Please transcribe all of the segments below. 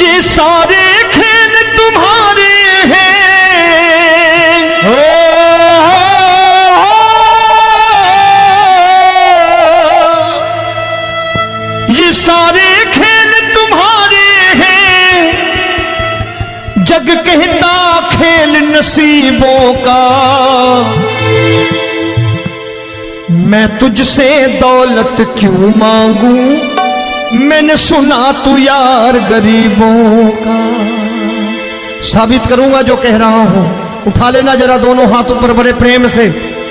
ये सारे खेल तुम्हारे हैं, ये सारे खेल तुम्हारे हैं, जग कहता खेल नसीबों का। मैं तुझसे दौलत क्यों मांगू, मैंने सुना तू यार गरीबों का। साबित करूंगा जो कह रहा हूं। उठा लेना जरा दोनों हाथ ऊपर बड़े प्रेम से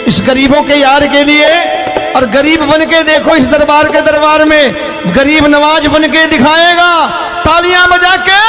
इस गरीबों के यार के लिए, और गरीब बन के देखो इस दरबार के दरबार में गरीब नवाज बन के दिखाएगा, तालियां बजा के।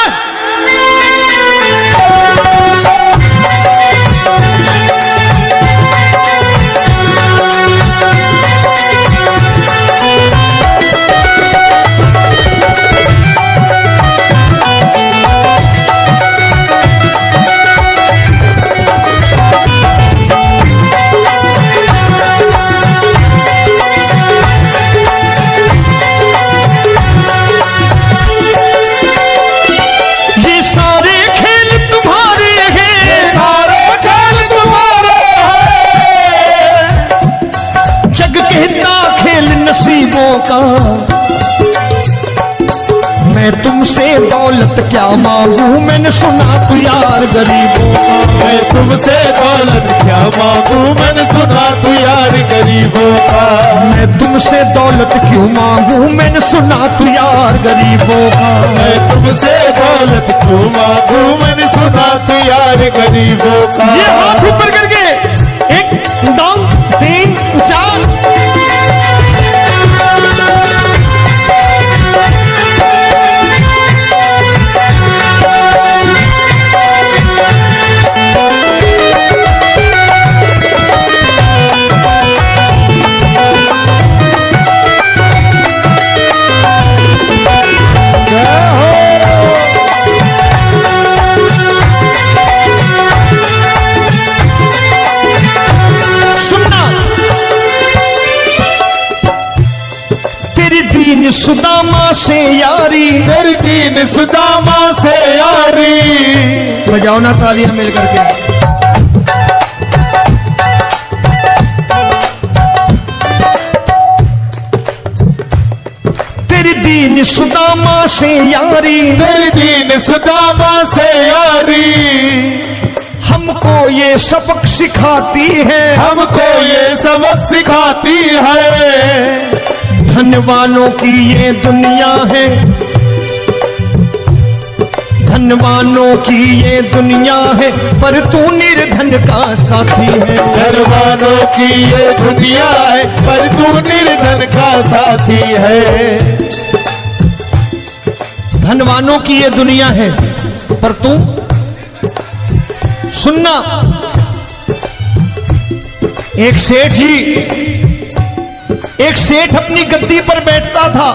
का मैं तुमसे दौलत क्या मांगू, मैंने सुना तू यार गरीबों का। मैं तुमसे दौलत क्या मांगू, मैंने सुना तू यार गरीबों का। मैं तुमसे दौलत क्यों मांगू, मैंने सुना तू यार गरीबों का। मैं तुमसे दौलत क्यों मांगू, मैंने सुना तू यार गरीबों का। ये हाथ ऊपर करके 1 2 3 4 सुदामा से यारी, तेरी दीन सुदामा से यारी। बजाओ ना तालियां मिल करके। तेरी दीन सुदामा से यारी, तेरी दीन सुदामा से यारी। हमको ये सबक सिखाती है, हमको ये सबक सिखाती है। धनवानों की ये दुनिया है, धनवानों की ये दुनिया है, पर तू निर्धन का साथी है। धनवानों की ये दुनिया है, पर तू निर्धन का साथी है। धनवानों की ये दुनिया है, पर तू सुनना। एक सेठ अपनी गद्दी पर बैठता था।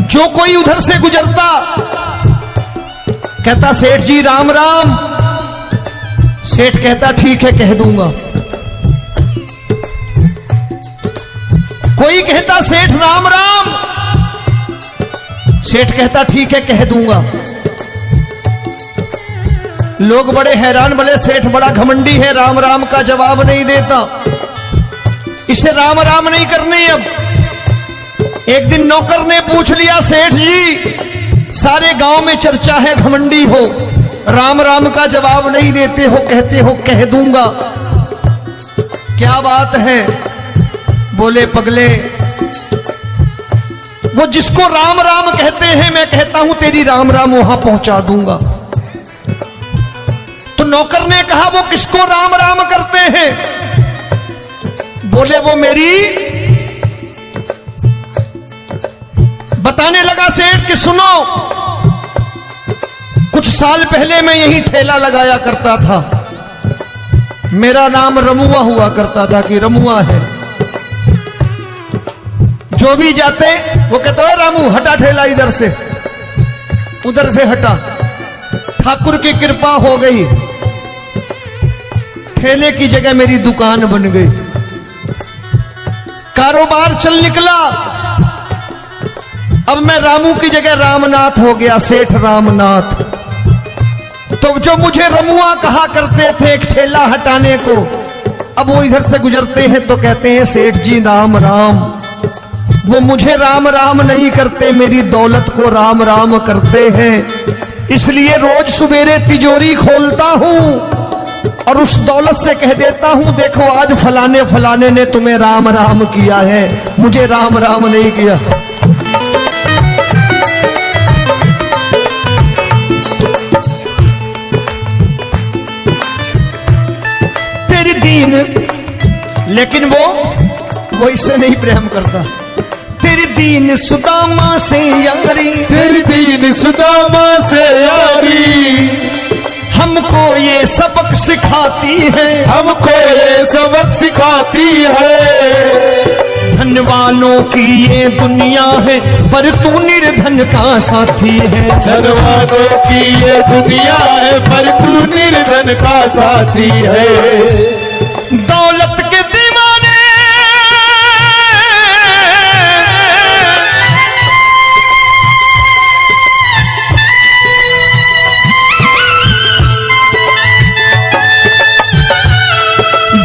जो कोई उधर से गुजरता कहता सेठ जी राम राम। सेठ कहता ठीक है कह दूंगा। कोई कहता सेठ राम राम। सेठ कहता ठीक है कह दूंगा। लोग बड़े हैरान, बोले सेठ बड़ा घमंडी है, राम राम का जवाब नहीं देता, इसे राम राम नहीं करने। अब एक दिन नौकर ने पूछ लिया सेठ जी सारे गांव में चर्चा है घमंडी हो, राम राम का जवाब नहीं देते हो, कहते हो कह दूंगा, क्या बात है? बोले पगले वो जिसको राम राम कहते हैं मैं कहता हूं तेरी राम राम वहां पहुंचा दूंगा। तो नौकर ने कहा वो किसको राम राम करते हैं? बोले वो मेरी। बताने लगा सेठ कि सुनो, कुछ साल पहले मैं यही ठेला लगाया करता था, मेरा नाम रमुआ हुआ करता था कि रमुआ है। जो भी जाते वो कहते हो रामू हटा ठेला इधर से, उधर से हटा। ठाकुर की कृपा हो गई, ठेले की जगह मेरी दुकान बन गई, कारोबार चल निकला। अब मैं रामू की जगह रामनाथ हो गया, सेठ रामनाथ। तो जो मुझे रमुआ कहा करते थे एक ठेला हटाने को, अब वो इधर से गुजरते हैं तो कहते हैं सेठ जी राम राम। वो मुझे राम राम नहीं करते, मेरी दौलत को राम राम करते हैं। इसलिए रोज सवेरे तिजोरी खोलता हूं और उस दौलत से कह देता हूं देखो आज फलाने फलाने ने तुम्हें राम राम किया है, मुझे राम राम नहीं किया। तेरी दीन, लेकिन वो इससे नहीं प्रेम करता। तेरी दीन सुदामा से यारी, तेरी दीन सुदामा से यारी, हमको ये सबक सिखाती है, हमको ये सबक सिखाती है। धन वालों की ये दुनिया है पर तू निर्धन का साथी है। धन वालों की ये दुनिया है पर तू निर्धन का साथी है। दौलत के दीवाने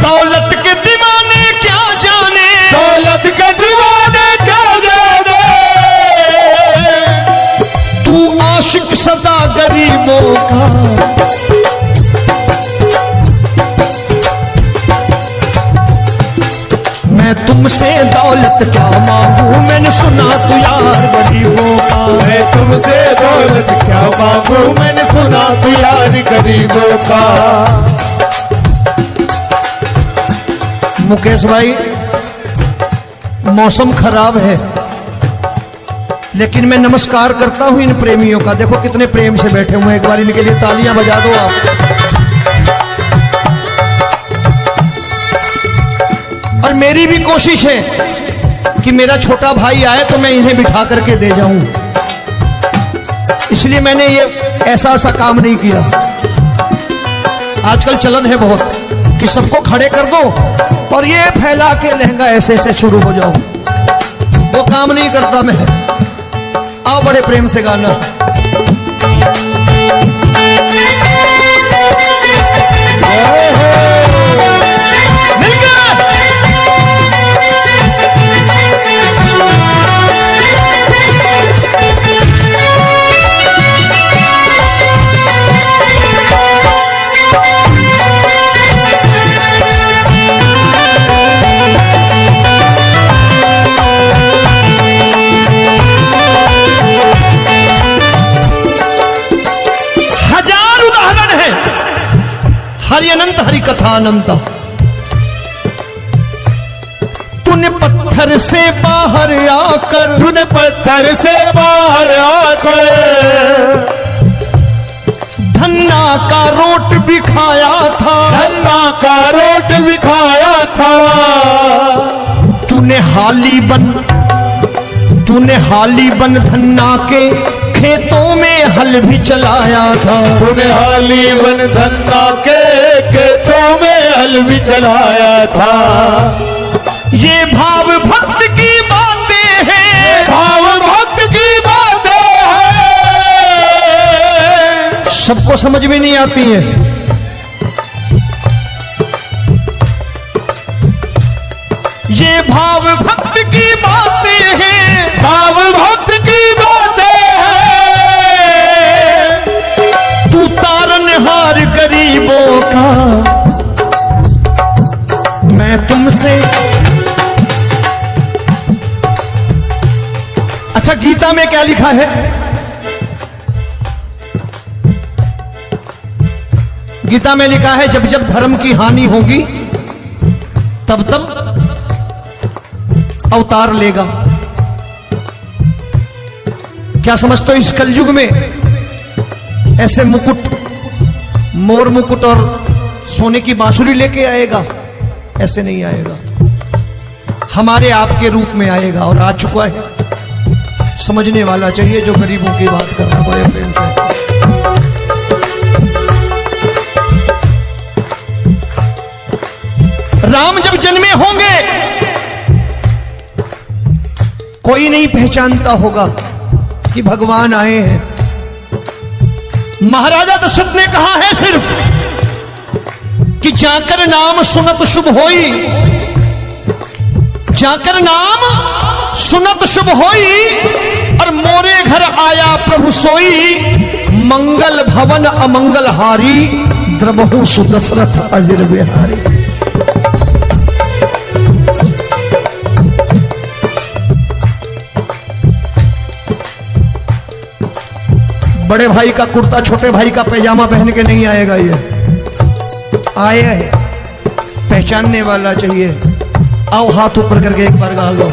दौलत के दीवाने क्या जाने, दौलत के दीवाने क्या जाने, तू आशिक सदा गरीबों का। मैं तुमसे दौलत क्या मांगू, मैंने सुना तू यार गरीबों का। मैं तुमसे दौलत क्या मांगू, मैंने सुना तू यार गरीबों का। मुकेश भाई मौसम खराब है, लेकिन मैं नमस्कार करता हूं इन प्रेमियों का। देखो कितने प्रेम से बैठे हुए हैं, एक बार इनके लिए तालियां बजा दो आप। और मेरी भी कोशिश है कि मेरा छोटा भाई आए तो मैं इन्हें बिठा करके दे जाऊं, इसलिए मैंने ये ऐसा काम नहीं किया। आजकल चलन है बहुत कि सबको खड़े कर दो और ये फैला के लहंगा ऐसे ऐसे शुरू हो जाओ, वो काम नहीं करता मैं। आओ बड़े प्रेम से गाना। हरि अनंत हरि कथा अनंत। तूने पत्थर से बाहर आकर, तूने पत्थर से बाहर आकर धन्ना का रोट भी खाया था, धन्ना का रोट भी खाया था। तूने हाली बन धन्ना के खेतों में हल भी चलाया था। तूने हाली बन धन्ना के खेतों में हल भी चलाया था। ये भाव भक्त की बातें हैं, भाव भक्त की बातें हैं, सबको समझ में नहीं आती है। ये भाव भक्त की बातें हैं, भाव भक्त की बातें हैं। तू तारनहार गरीबों का, मैं तुमसे। अच्छा गीता में क्या लिखा है? गीता में लिखा है जब जब धर्म की हानि होगी तब तब अवतार लेगा। क्या समझते हो इस कलयुग में ऐसे मुकुट, मोर मुकुट और सोने की बांसुरी लेके आएगा? ऐसे नहीं आएगा, हमारे आपके रूप में आएगा और आ चुका है। समझने वाला चाहिए जो गरीबों की बात कर रहा है बड़े प्रेम से। राम जब जन्मे होंगे कोई नहीं पहचानता होगा, कि भगवान आए हैं। महाराजा दशरथ ने कहा है सिर्फ कि जाकर नाम सुनत शुभ होई, जाकर नाम सुनत शुभ होई, और मोरे घर आया प्रभु सोई, मंगल भवन अमंगल हारी, द्रबहु सुदशरथ अजिर बिहारी। बड़े भाई का कुर्ता छोटे भाई का पैजामा पहन के नहीं आएगा, ये आया है पहचानने वाला चाहिए। आओ हाथ ऊपर करके एक बार गा लो।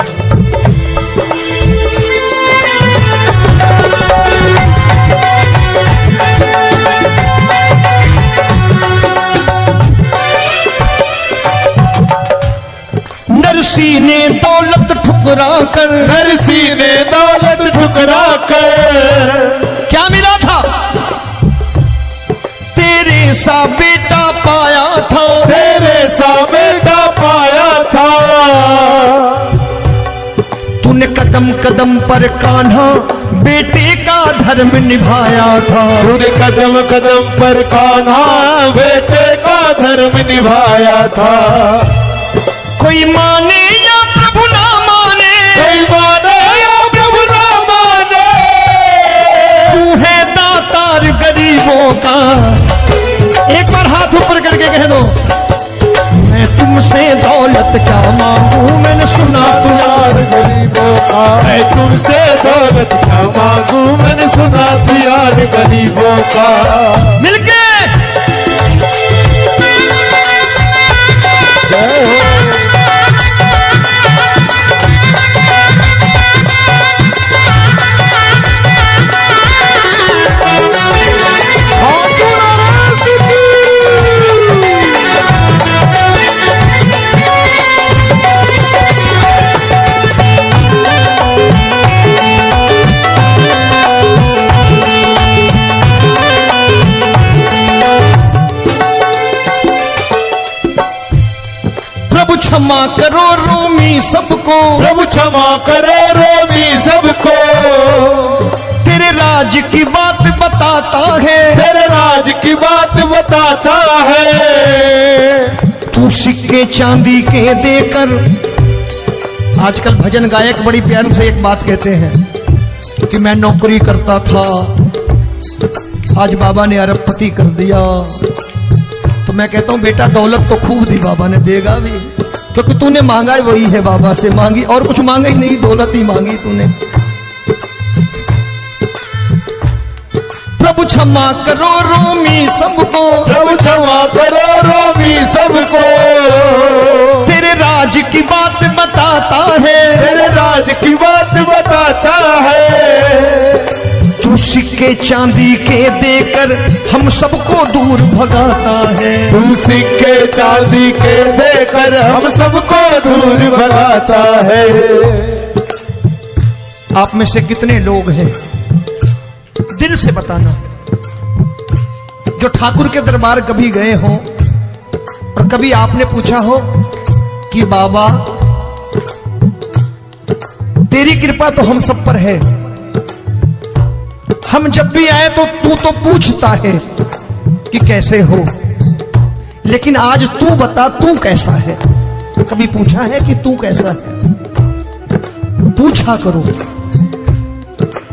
नरसी ने दौलत ठुकरा कर, नरसी ने दौलत ठुकरा कर, क्या मिला था? तेरे सा बेटा पाया था, तेरे सा बेटा पाया था। तूने कदम कदम पर कान्हा बेटे का धर्म निभाया था, तूने कदम कदम पर कान्हा बेटे का धर्म निभाया था। कोई माने या प्रभु ना माने, कोई माने या प्रभु ना माने, तू है दातार गरीबों का। एक बार हाथ ऊपर करके कह दो, मैं तुमसे दौलत क्या मांगू, मैंने सुना तू यार गरीबों का। मैं तुमसे दौलत क्या मांगू, मैंने सुना तू यार गरीबों का। मिलके जय हो। प्रभु क्षमा करो रोमी सबको, प्रभु क्षमा करे रोमी सबको। तेरे राज की बात बताता है, तेरे राज की बात बताता है। तू सिक्के चांदी के देकर। आजकल भजन गायक बड़ी प्यार से एक बात कहते हैं कि मैं नौकरी करता था, आज बाबा ने अरबपति कर दिया। तो मैं कहता हूं बेटा दौलत तो खूब दी बाबा ने, देगा भी, क्योंकि तूने मांगा ही वही है, बाबा से मांगी, और कुछ मांगा ही नहीं, दौलत ही मांगी तूने। प्रभु क्षमा करो रोमी सबको, प्रभु क्षमा करो रोमी सबको। तेरे राज की बात बताता है, तेरे राज की बात बताता है। तू सिक्के चांदी के देकर हम सबको दूर भगाता है। तू सिक्के चांदी के देकर हम सबको दूर भगाता है। आप में से कितने लोग हैं, दिल से बताना, जो ठाकुर के दरबार कभी गए हो और कभी आपने पूछा हो कि बाबा तेरी कृपा तो हम सब पर है, हम जब भी आए तो तू तो पूछता है कि कैसे हो, लेकिन आज तू बता तू कैसा है। कभी पूछा है कि तू कैसा है? पूछा करो,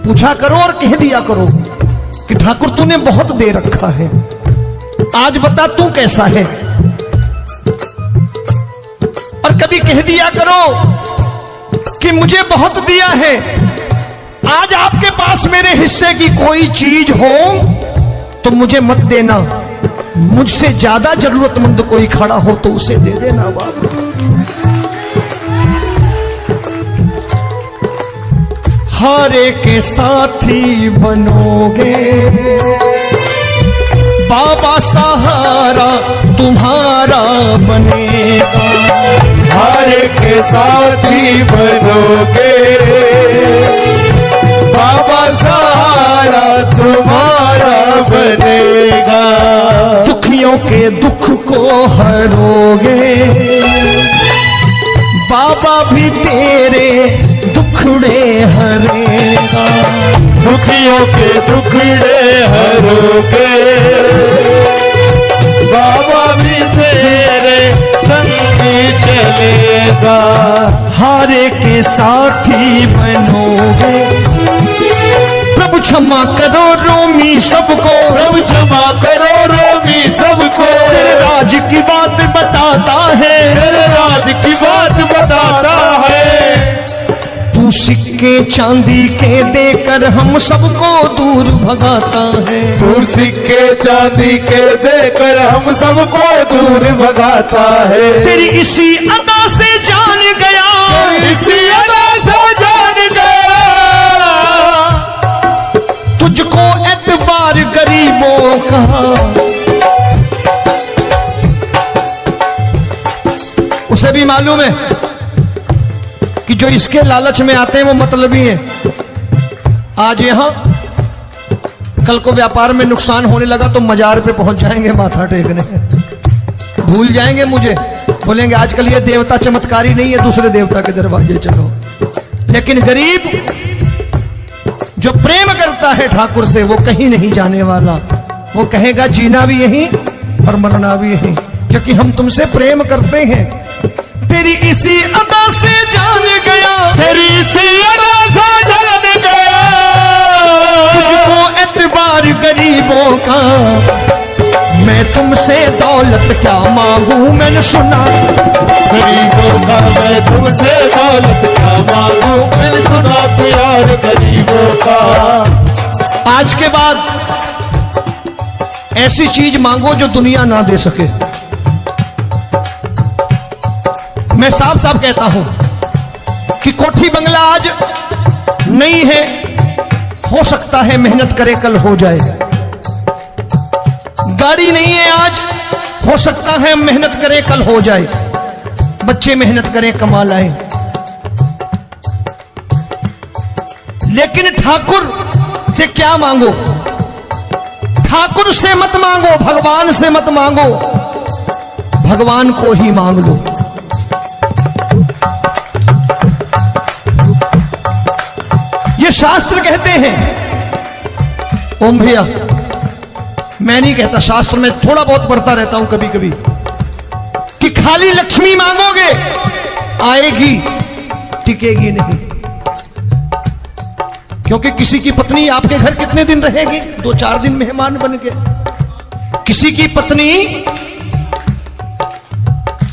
पूछा करो और कह दिया करो कि ठाकुर तूने बहुत दे रखा है, आज बता तू कैसा है। और कभी कह दिया करो कि मुझे बहुत दिया है, आज आपके पास मेरे हिस्से की कोई चीज हो तो मुझे मत देना, मुझसे ज्यादा जरूरतमंद कोई खड़ा हो तो उसे दे देना बाबा। हारे के साथी बनोगे बाबा, सहारा तुम्हारा बनेगा। हारे के साथी बनोगे बाबा, सहारा तुम्हारा बनेगा। दुखियों के दुख को हरोगे बाबा, भी तेरे दुखड़े हरेगा। दुखियों के दुखड़े हरोगे, बाबा भी तेरे संगी चलेगा। हारे के साथी बनोगे, प्रभु क्षमा करो रोमी सबको, प्रभु क्षमा करो रोमी सबको, तेरे राज की बात बताता है, तेरे राज की बात बताता है। तू सिक्के चांदी के देकर हम सबको दूर भगाता है, तू सिक्के चांदी के देकर हम सबको दूर भगाता है। तेरी इसी अदा से जान गया, इसी अदा से जान गया, तुझको एतबार गरीबों का। उसे भी मालूम है कि जो इसके लालच में आते हैं वो मतलबी हैं। आज यहां कल को व्यापार में नुकसान होने लगा तो मजार पे पहुंच जाएंगे माथा टेकने, भूल जाएंगे मुझे, बोलेंगे आजकल ये देवता चमत्कारी नहीं है, दूसरे देवता के दरवाजे चलो। लेकिन गरीब जो प्रेम करता है ठाकुर से वो कहीं नहीं जाने वाला, वो कहेगा जीना भी यहीं और मरना भी यहीं, क्योंकि हम तुमसे प्रेम करते हैं। तेरी इसी अदा से जान गया, तेरी इसी अदा से जान गया, तुझको एतबार गरीबों का। मैं तुमसे दौलत क्या मांगू, मैंने सुना गरीबों का। मैं तुमसे दौलत क्या मांगू, मैंने सुना प्यार गरीबों का। आज के बाद ऐसी चीज मांगो जो दुनिया ना दे सके। मैं साफ साफ कहता हूं कि कोठी बंगला आज नहीं है, हो सकता है मेहनत करे कल हो जाए। गाड़ी नहीं है आज, हो सकता है मेहनत करे कल हो जाए। बच्चे मेहनत करें कमा लाएं, लेकिन ठाकुर से क्या मांगो? ठाकुर से मत मांगो, भगवान से मत मांगो, भगवान को ही मांग लो। ये शास्त्र कहते हैं, ओम भैया मैं नहीं कहता, शास्त्र में थोड़ा बहुत पढ़ता रहता हूं कभी कभी, कि खाली लक्ष्मी मांगोगे आएगी, टिकेगी नहीं। क्योंकि किसी की पत्नी आपके घर कितने दिन रहेगी? 2-4 दिन मेहमान बन के। किसी की पत्नी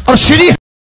और श्री